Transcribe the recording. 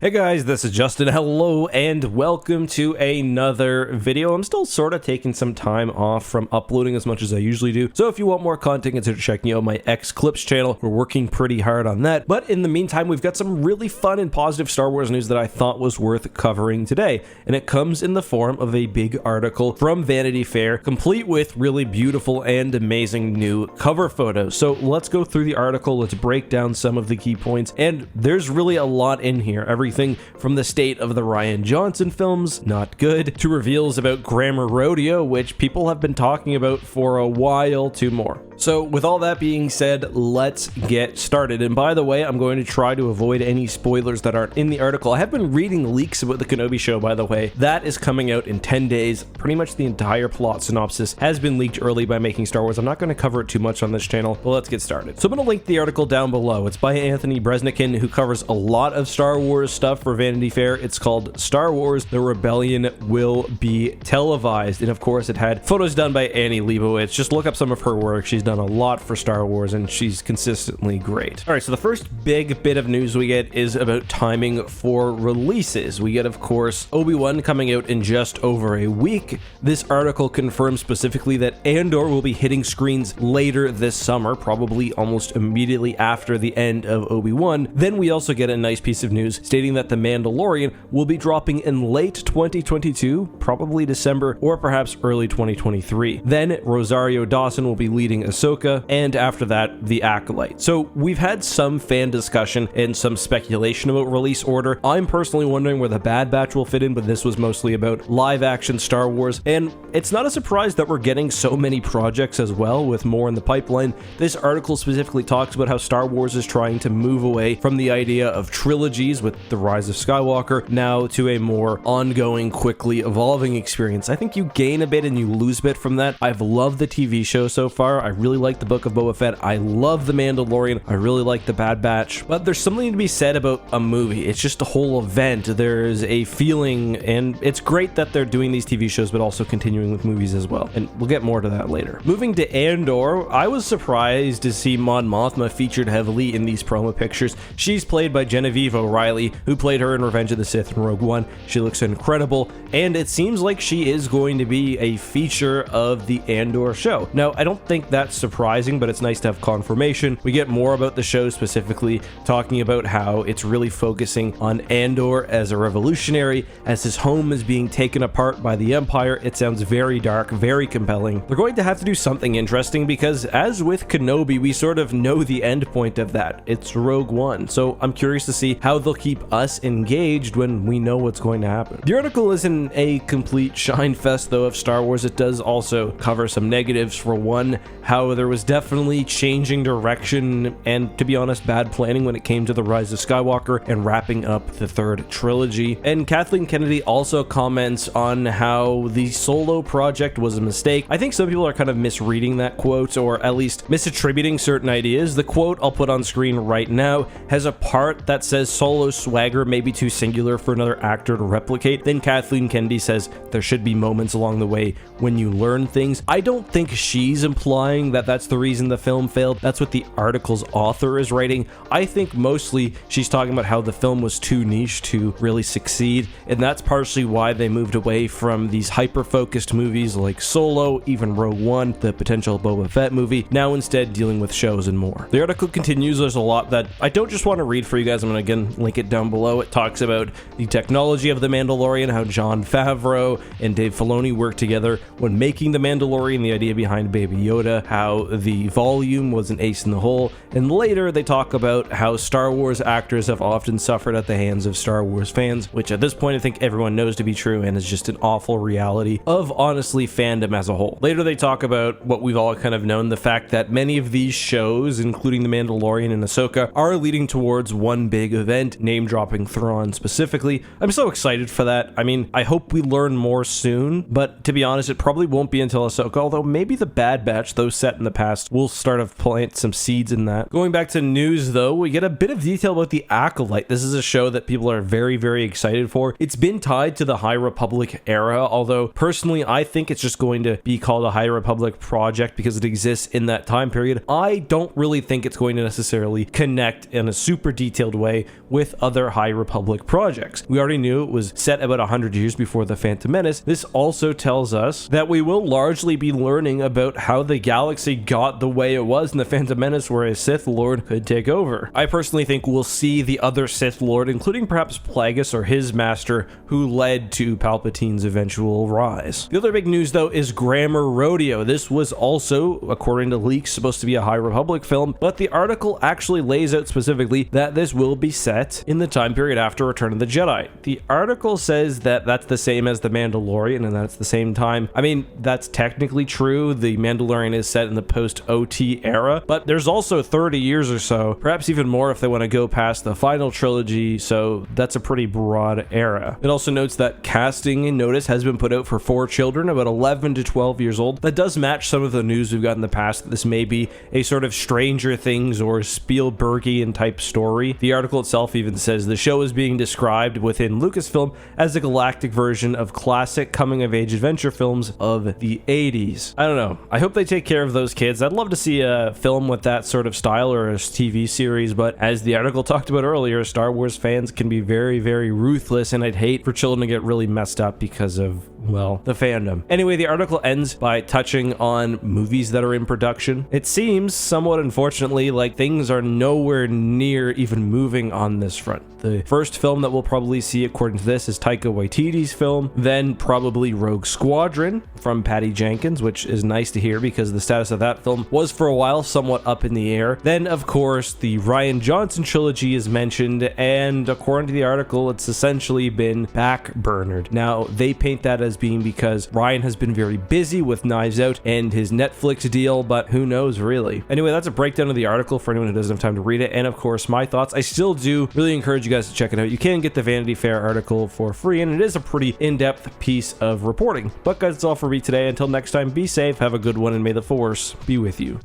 Hey guys, this is Justin. Hello and welcome to another video. I'm still sort of taking some time off from uploading as much as I usually do. So if you want more content, consider checking out my X Clips channel. We're working pretty hard on that. But in the meantime, we've got some really fun and positive Star Wars news that I thought was worth covering today. And it comes in the form of a big article from Vanity Fair, complete with really beautiful and amazing new cover photos. So let's go through the article. Let's break down some of the key points. And there's really a lot in here. Everything from the state of the Rian Johnson films, not good, to reveals about Grammar Rodeo, which people have been talking about for a while, to more. So with all that being said, let's get started. And by the way, I'm going to try to avoid any spoilers that aren't in the article. I have been reading leaks about the Kenobi Show, by the way. That is coming out in 10 days. Pretty much the entire plot synopsis has been leaked early by Making Star Wars. I'm not going to cover it too much on this channel, but let's get started. So I'm going to link the article down below. It's by Anthony Bresnikan, who covers a lot of Star Wars stuff for Vanity Fair. It's called Star Wars: The Rebellion Will Be Televised. And of course, it had photos done by Annie Leibovitz. Just look up some of her work. She's done a lot for Star Wars and she's consistently great. All right, so the first big bit of news we get is about timing for releases. We get, of course, Obi-Wan coming out in just over a week. This article confirms specifically that Andor will be hitting screens later this summer, probably almost immediately after the end of Obi-Wan. Then we also get a nice piece of news stating that The Mandalorian will be dropping in late 2022, probably December or perhaps early 2023. Then Rosario Dawson will be leading Ahsoka, and after that, The Acolyte. So we've had some fan discussion and some speculation about release order. I'm personally wondering where The Bad Batch will fit in, but this was mostly about live action Star Wars, and it's not a surprise that we're getting so many projects as well, with more in the pipeline. This article specifically talks about how Star Wars is trying to move away from the idea of trilogies with The Rise of Skywalker now to a more ongoing, quickly evolving experience. I think you gain a bit and you lose a bit from that. I've loved the TV show so far. I really like the Book of Boba Fett. I love The Mandalorian. I really like The Bad Batch. But there's something to be said about a movie. It's just a whole event. There's a feeling, and it's great that they're doing these TV shows, but also continuing with movies as well. And we'll get more to that later. Moving to Andor, I was surprised to see Mon Mothma featured heavily in these promo pictures. She's played by Genevieve O'Reilly, who played her in Revenge of the Sith and Rogue One. She looks incredible, and it seems like she is going to be a feature of the Andor show. Now, I don't think that's surprising, but it's nice to have confirmation. We get more about the show, specifically talking about how it's really focusing on Andor as a revolutionary, as his home is being taken apart by the Empire. It sounds very dark, very compelling. They're going to have to do something interesting because, as with Kenobi, we sort of know the end point of that. It's Rogue One. So I'm curious to see how they'll keep us engaged when we know what's going to happen. The article isn't a complete shine fest, though, of Star Wars. It does also cover some negatives. For one, how there was definitely changing direction and, to be honest, bad planning when it came to The Rise of Skywalker and wrapping up the third trilogy. And Kathleen Kennedy also comments on how the Solo project was a mistake. I think some people are kind of misreading that quote, or at least misattributing certain ideas. The quote I'll put on screen right now has a part that says Solo's swagger may be too singular for another actor to replicate. Then Kathleen Kennedy says there should be moments along the way when you learn things. I don't think she's implying that that's the reason the film failed. That's what the article's author is writing. I think mostly she's talking about how the film was too niche to really succeed, and that's partially why they moved away from these hyper-focused movies like Solo, even Rogue One, the potential Boba Fett movie, now instead dealing with shows and more. The article continues. There's a lot that I don't just want to read for you guys. I'm going to again link it down below. It talks about the technology of The Mandalorian, how Jon Favreau and Dave Filoni worked together when making The Mandalorian, the idea behind Baby Yoda, how the volume was an ace in the hole, and later they talk about how Star Wars actors have often suffered at the hands of Star Wars fans, which at this point I think everyone knows to be true and is just an awful reality of, honestly, fandom as a whole. Later they talk about what we've all kind of known, the fact that many of these shows, including The Mandalorian and Ahsoka, are leading towards one big event, name-dropping Thrawn specifically. I'm so excited for that. I mean, I hope we learn more soon, but to be honest, it probably won't be until Ahsoka, although maybe The Bad Batch, though sad set in the past will start to plant some seeds in that. Going back to news though, we get a bit of detail about the Acolyte. This is a show that people are very, very excited for. It's been tied to the High Republic era, although personally I think it's just going to be called a High Republic project because it exists in that time period. I don't really think it's going to necessarily connect in a super detailed way with other High Republic projects. We already knew it was set about 100 years before the Phantom Menace. This also tells us that we will largely be learning about how the galaxy got the way it was in the Phantom Menace, where a Sith Lord could take over. I personally think we'll see the other Sith Lord, including perhaps Plagueis or his master, who led to Palpatine's eventual rise. The other big news though is Grammar Rodeo. This was also, according to leaks, supposed to be a High Republic film, but the article actually lays out specifically that this will be set in the time period after Return of the Jedi. The article says that that's the same as The Mandalorian and that's the same time. I mean, that's technically true. The Mandalorian is set in the post-OT era, but there's also 30 years or so, perhaps even more if they want to go past the final trilogy, so that's a pretty broad era. It also notes that casting notice has been put out for 4 children, about 11 to 12 years old. That does match some of the news we've got in the past that this may be a sort of Stranger Things or Spielbergian type story. The article itself even says the show is being described within Lucasfilm as a galactic version of classic coming-of-age adventure films of the 80s. I don't know. I hope they take care of those kids. I'd love to see a film with that sort of style or a TV series, but as the article talked about earlier, Star Wars fans can be very, very ruthless, and I'd hate for children to get really messed up because of, well, the fandom. Anyway, the article ends by touching on movies that are in production. It seems, somewhat unfortunately, like things are nowhere near even moving on this front. The first film that we'll probably see, according to this, is Taika Waititi's film, then probably Rogue Squadron from Patty Jenkins, which is nice to hear because the status of that film was for a while somewhat up in the air. Then, of course, the Rian Johnson trilogy is mentioned, and according to the article, it's essentially been backburnered. Now, they paint that as being because Rian has been very busy with Knives Out and his Netflix deal, but who knows really. Anyway, that's a breakdown of the article for anyone who doesn't have time to read it, and of course, my thoughts. I still do really encourage you guys to check it out. You can get the Vanity Fair article for free, and it is a pretty in-depth piece of reporting. But guys, that's all for me today. Until next time, be safe, have a good one, and may the Force be with you.